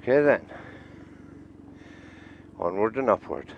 Okay then, onward and upward.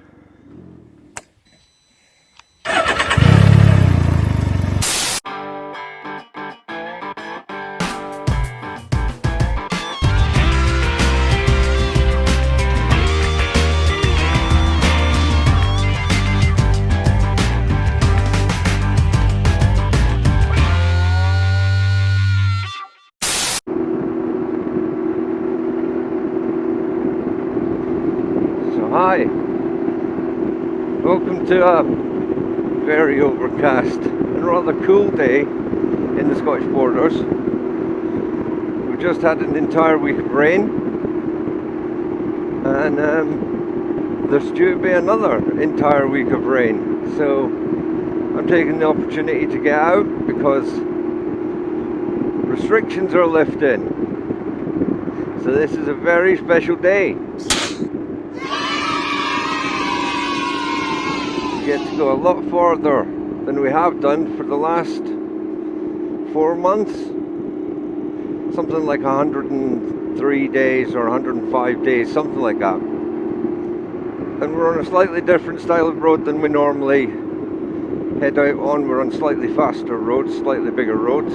Hi, welcome to a very overcast and rather cool day in the Scottish Borders. We've just had an entire week of rain, and there's due to be another entire week of rain, so I'm taking the opportunity to get out because restrictions are lifting. So this is a very special day. Get to go a lot farther than we have done for the last 4 months. Something like 103 days or 105 days, something like that. And we're on a slightly different style of road than we normally head out on. We're on slightly faster roads, slightly bigger roads.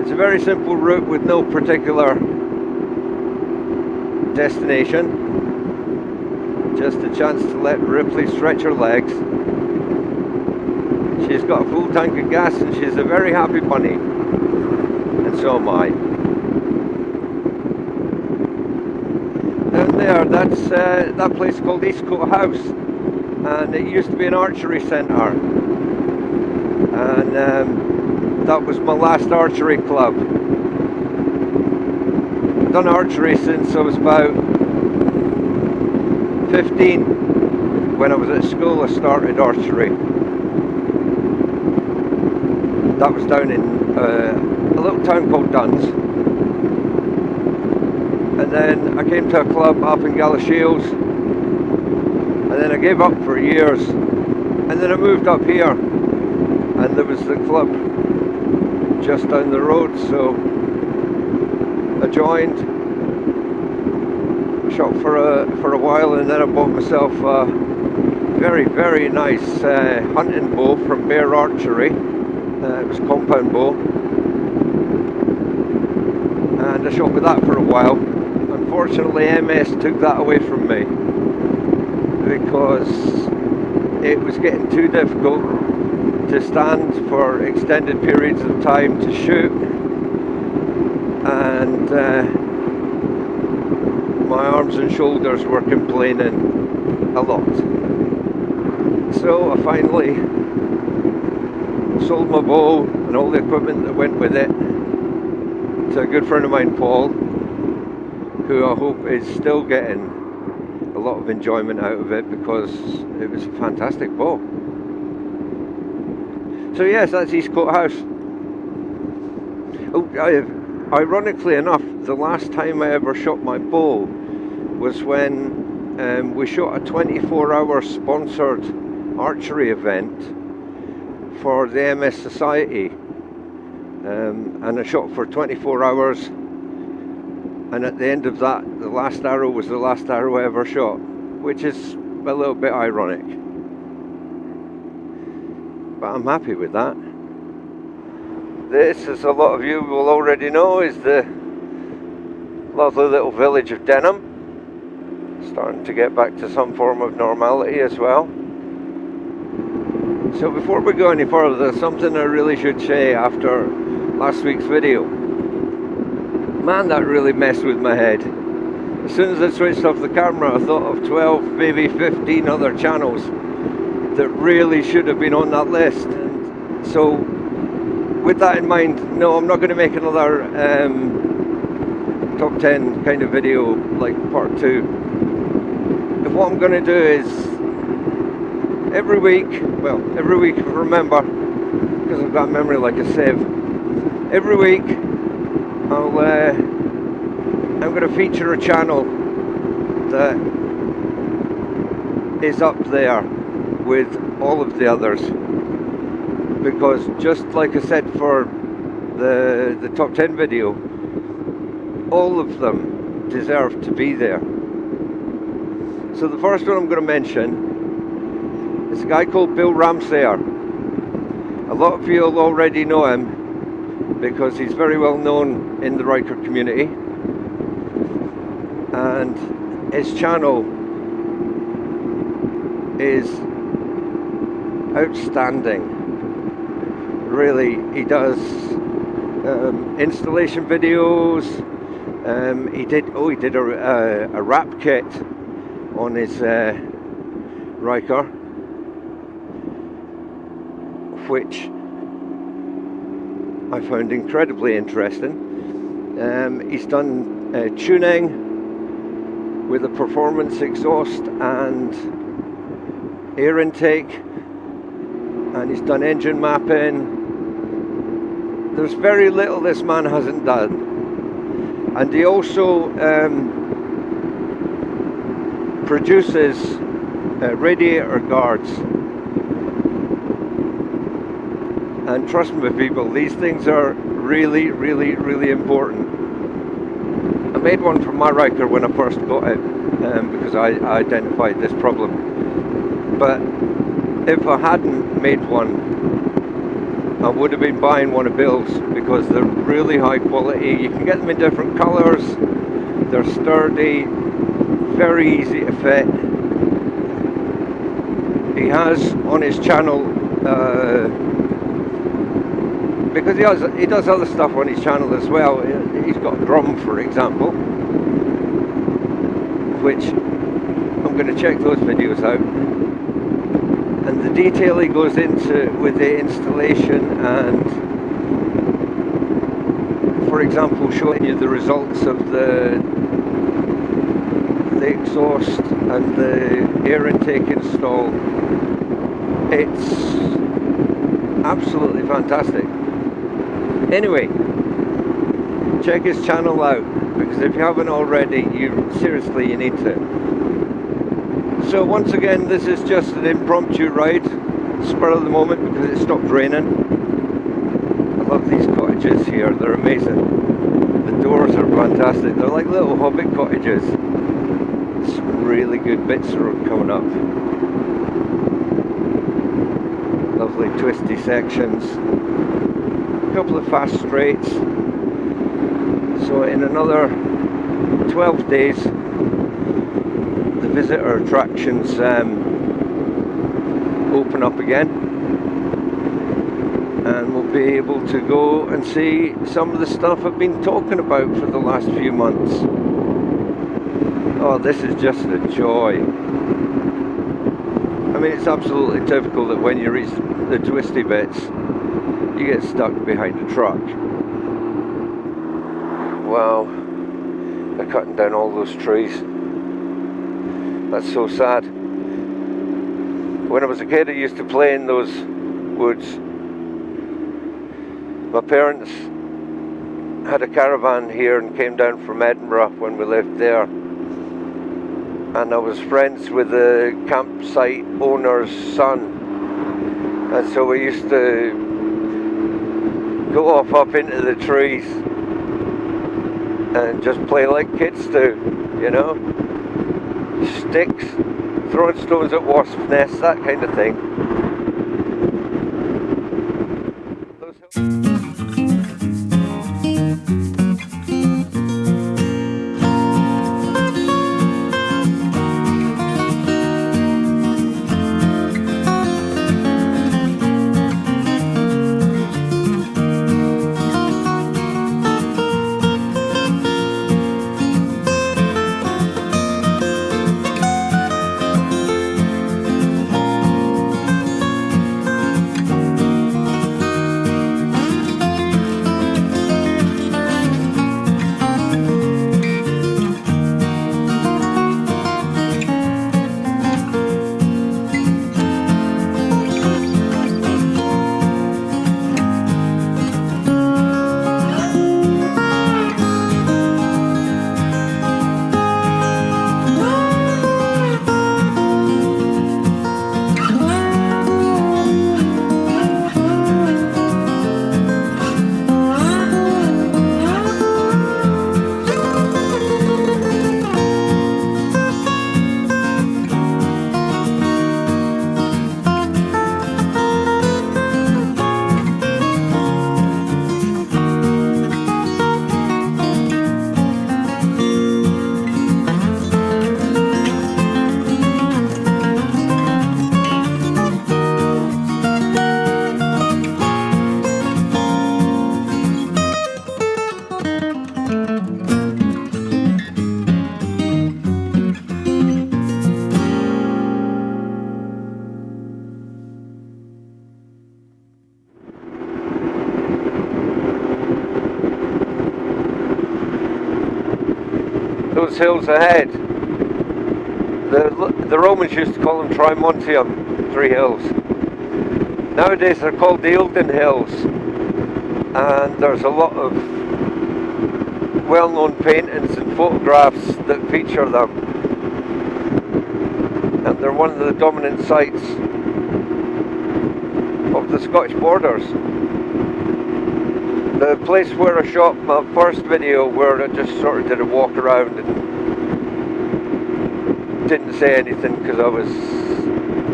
It's a very simple route with no particular destination. Just a chance to let Ripley stretch her legs. She's got a full tank of gas and she's a very happy bunny. And so am I. Down there, that's that place called Eastcote House. And it used to be an archery centre. And that was my last archery club. I've done archery since I was about 15. When I was at school I started archery. That was down in a little town called Duns. And then I came to a club up in Galashiels. And then I gave up for years. And then I moved up here. And there was the club just down the road, so I joined. Shot for a while, and then I bought myself a very, very nice hunting bow from Bear Archery. It was a compound bow, and I shot with that for a while. Unfortunately, MS took that away from me because it was getting too difficult to stand for extended periods of time to shoot, and my arms and shoulders were complaining a lot. So I finally sold my bow and all the equipment that went with it to a good friend of mine, Paul, who I hope is still getting a lot of enjoyment out of it because it was a fantastic bow. So yes, that's Eastcote House. Oh, ironically enough, the last time I ever shot my bow was when we shot a 24-hour sponsored archery event for the MS Society, and I shot for 24 hours, and at the end of that the last arrow was the last arrow I ever shot, which is a little bit ironic, but I'm happy with that. This, as a lot of you will already know, is the lovely little village of Denham. Starting to get back to some form of normality as well. So before we go any further, there's something I really should say after last week's video. Man, that really messed with my head. As soon as I switched off the camera, I thought of 12, maybe 15 other channels that really should have been on that list. And so with that in mind, no, I'm not going to make another top 10 kind of video like part 2. What I'm going to do is every week, remember, because I've got memory like a sieve, every week I'm going to feature a channel that is up there with all of the others, because just like I said for the top 10 video, all of them deserve to be there. So the first one I'm going to mention is a guy called Bill Ramsey. A lot of you will already know him because he's very well known in the Ryker community, and his channel is outstanding. Really, he does installation videos. He did a wrap kit on his Ryker, which I found incredibly interesting. He's done tuning with a performance exhaust and air intake, and he's done engine mapping. There's very little this man hasn't done. And he also produces Radiator Guards. And trust me people, these things are really, really, really important. I made one for my Ryker when I first got it, because I identified this problem. But if I hadn't made one, I would have been buying one of Bill's, because they're really high quality. You can get them in different colours. They're sturdy, very easy to fit. He has on his channel, because he does other stuff on his channel as well. He's got drum, for example, which I'm going to check those videos out. And the detail he goes into with the installation, and for example showing you the results of the exhaust and the air intake install, it's absolutely fantastic. Anyway, check his channel out, because if you haven't already, you need to. So once again, this is just an impromptu ride, spur of the moment, because it stopped raining. I love these cottages here, they're amazing. The doors are fantastic, they're like little hobbit cottages. Some really good bits are coming up. Lovely twisty sections. A couple of fast straights. So in another 12 days, the visitor attractions open up again, and we'll be able to go and see some of the stuff I've been talking about for the last few months. Oh, this is just a joy. I mean, it's absolutely typical that when you reach the twisty bits, you get stuck behind a truck. Wow, they're cutting down all those trees. That's so sad. When I was a kid, I used to play in those woods. My parents had a caravan here and came down from Edinburgh when we lived there. And I was friends with the campsite owner's son. And so we used to go off up into the trees and just play like kids do, you know? Sticks, throwing stones at wasp nests, that kind of thing. those hills ahead. The Romans used to call them Trimontium, 3 hills. Nowadays they're called the Oakland Hills, and there's a lot of well-known paintings and photographs that feature them, and they're one of the dominant sites of the Scottish borders. The place where I shot my first video, where I just sort of did a walk around and didn't say anything because I was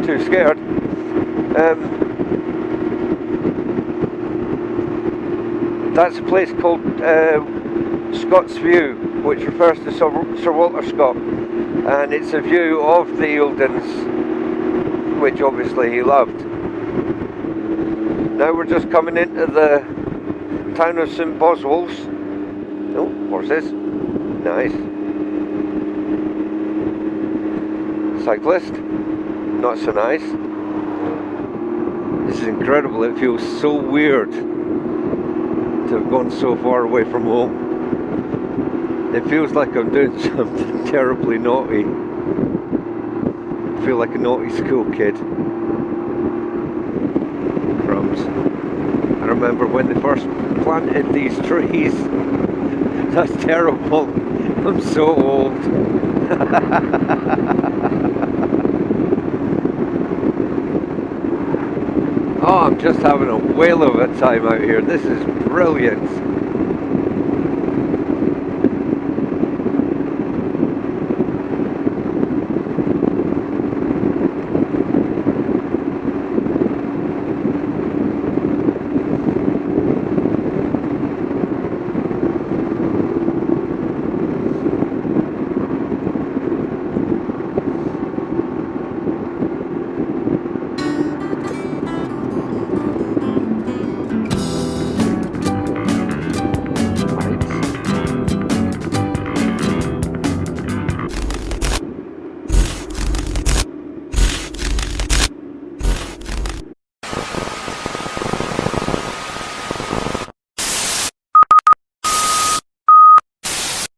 too scared. That's a place called Scott's View, which refers to Sir Walter Scott, and it's a view of the Eildons, which obviously he loved. Now we're just coming into the town of St Boswell's. Oh, horses. Nice. Cyclist. Not so nice. This is incredible. It feels so weird to have gone so far away from home. It feels like I'm doing something terribly naughty. I feel like a naughty school kid. Crumbs. I remember when they first planted these trees. That's terrible. I'm so old. Oh, I'm just having a whale of a time out here. This is brilliant.